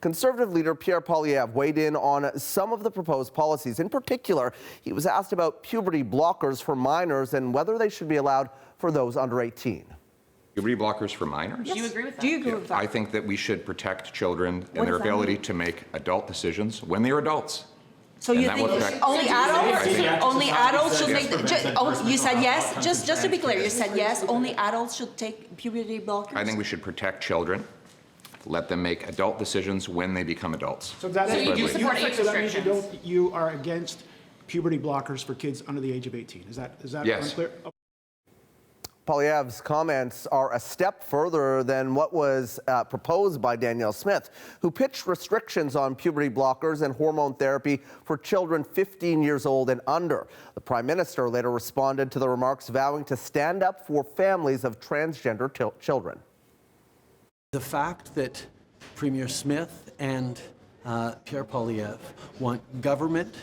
Conservative Leader Pierre Poilievre weighed in on some of the proposed policies. In particular, he was asked about puberty blockers for minors and whether they should be allowed for those under 18. Puberty blockers for minors? Yes. Do you agree with that? Do you agree with that? I think that we should protect children and their ability to make adult decisions when they are adults. So you think only adults? Only adults should take. You said yes. Just to be clear, you said yes. Only adults should take puberty blockers. I think we should protect children, let them make adult decisions when they become adults. So you do support age restrictions? You are against puberty blockers for kids under the age of 18. Is that Yes. unclear? Poilievre's comments are a step further than what was proposed by Danielle Smith, who pitched restrictions on puberty blockers and hormone therapy for children 15 years old and under. The Prime Minister later responded to the remarks, vowing to stand up for families of transgender children. The fact that Premier Smith and Pierre Poilievre want government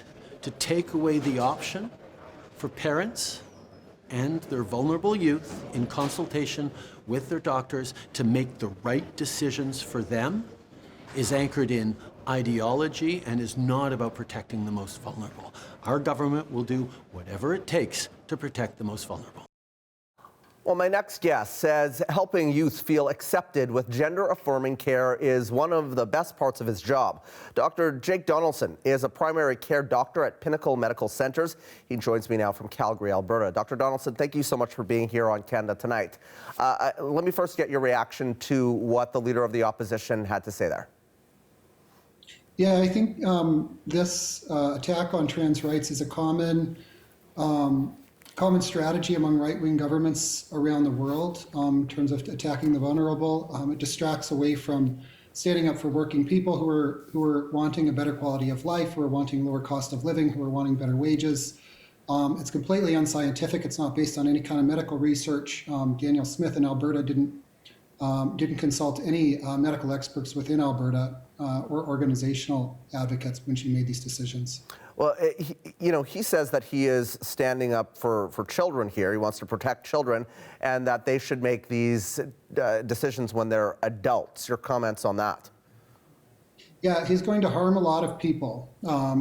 to take away the option for parents and their vulnerable youth in consultation with their doctors to make the right decisions for them is anchored in ideology and is not about protecting the most vulnerable. Our government will do whatever it takes to protect the most vulnerable. Well, my next guest says helping youth feel accepted with gender-affirming care is one of the best parts of his job. Dr. Jake Donaldson is a primary care doctor at Pinnacle Medical Centres. He joins me now from Calgary, Alberta. Dr. Donaldson, thank you so much for being here on Canada Tonight. Let me first get your reaction to what the Leader of the Opposition had to say there. Yeah, I think this attack on trans rights is a common strategy among right-wing governments around the world in terms of attacking the vulnerable. It distracts away from standing up for working people who are wanting a better quality of life, who are wanting lower cost of living, who are wanting better wages. It's completely unscientific. It's not based on any kind of medical research. Danielle Smith in Alberta didn't consult any medical experts within Alberta or organizational advocates when she made these decisions. Well, he says that he is standing up for children here. He wants to protect children and that they should make these decisions when they're adults. Your comments on that? Yeah, he's going to harm a lot of people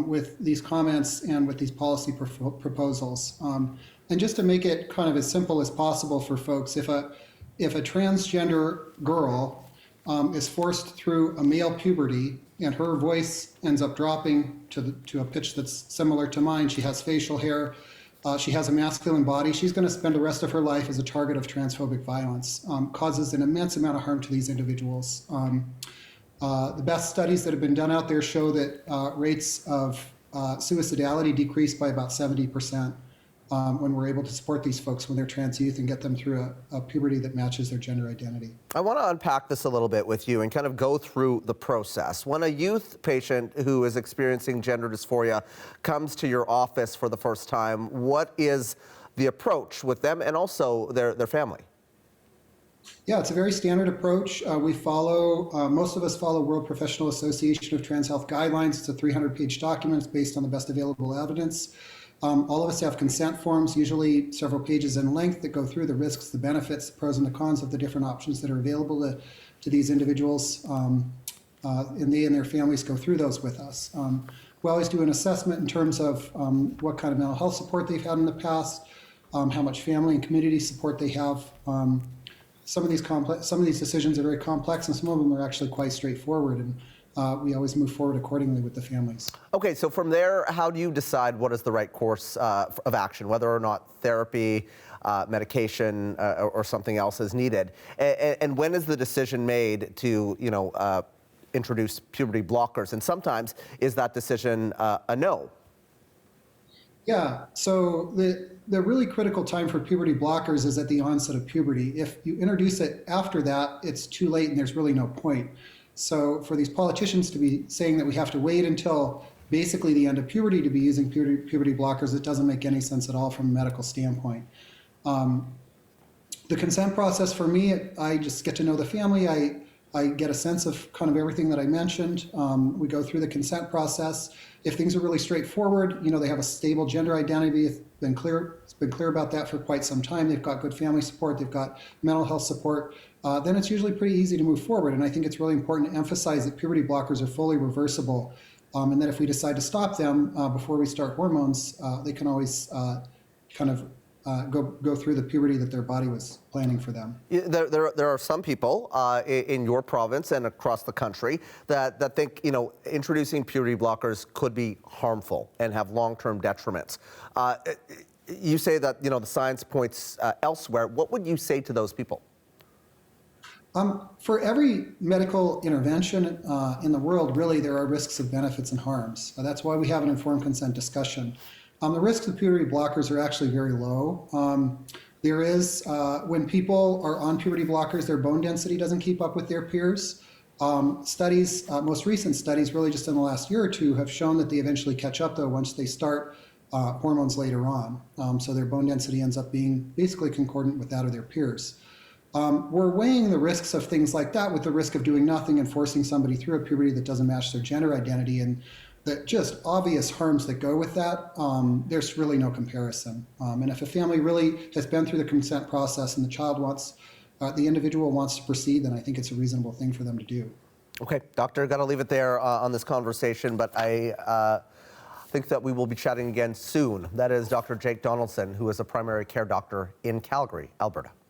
with these comments and with these policy proposals. And just to make it kind of as simple as possible for folks, if a transgender girl is forced through a male puberty and her voice ends up dropping to a pitch that's similar to mine, she has facial hair, she has a masculine body, she's going to spend the rest of her life as a target of transphobic violence. Causes an immense amount of harm to these individuals. The best studies that have been done out there show that rates of suicidality decrease by about 70%. When we're able to support these folks when they're trans youth and get them through a puberty that matches their gender identity. I want to unpack this a little bit with you and kind of go through the process. When a youth patient who is experiencing gender dysphoria comes to your office for the first time, what is the approach with them and also their family? Yeah, it's a very standard approach. We follow, most of us follow World Professional Association of Trans Health Guidelines. It's a 300-page document. It's based on the best available evidence. All of us have consent forms, usually several pages in length, that go through the risks, the benefits, the pros and the cons of the different options that are available to these individuals, and they and their families go through those with us. We always do an assessment in terms of what kind of mental health support they've had in the past, how much family and community support they have. Some of these decisions are very complex, and some of them are actually quite straightforward. And we always move forward accordingly with the families. Okay, so from there, how do you decide what is the right course of action, whether or not therapy, medication, or something else is needed? And when is the decision made to, introduce puberty blockers? And sometimes is that decision a no? Yeah, so the really critical time for puberty blockers is at the onset of puberty. If you introduce it after that, it's too late and there's really no point. So for these politicians to be saying that we have to wait until basically the end of puberty to be using puberty blockers, it doesn't make any sense at all from a medical standpoint. The consent process for me, I just get to know the family. I I get a sense of kind of everything that I mentioned. We go through the consent process. If things are really straightforward, they have a stable gender identity. It's been clear about that for quite some time. They've got good family support. They've got mental health support. Then it's usually pretty easy to move forward. And I think it's really important to emphasize that puberty blockers are fully reversible, and that if we decide to stop them before we start hormones, they can always go through the puberty that their body was planning for them. There are some people in your province and across the country that think introducing puberty blockers could be harmful and have long-term detriments. You say that the science points elsewhere. What would you say to those people? For every medical intervention in the world, really, there are risks of benefits and harms. That's why we have an informed consent discussion. The risks of puberty blockers are actually very low. There is, when people are on puberty blockers, their bone density doesn't keep up with their peers. Studies, most recent studies, really just in the last year or two, have shown that they eventually catch up, though, once they start hormones later on. So their bone density ends up being basically concordant with that of their peers. We're weighing the risks of things like that with the risk of doing nothing and forcing somebody through a puberty that doesn't match their gender identity, and the just obvious harms that go with that. There's really no comparison. And if a family really has been through the consent process and the child the individual wants to proceed, then I think it's a reasonable thing for them to do. Okay, Doctor, got to leave it there on this conversation, but I think that we will be chatting again soon. That is Dr. Jake Donaldson, who is a primary care doctor in Calgary, Alberta.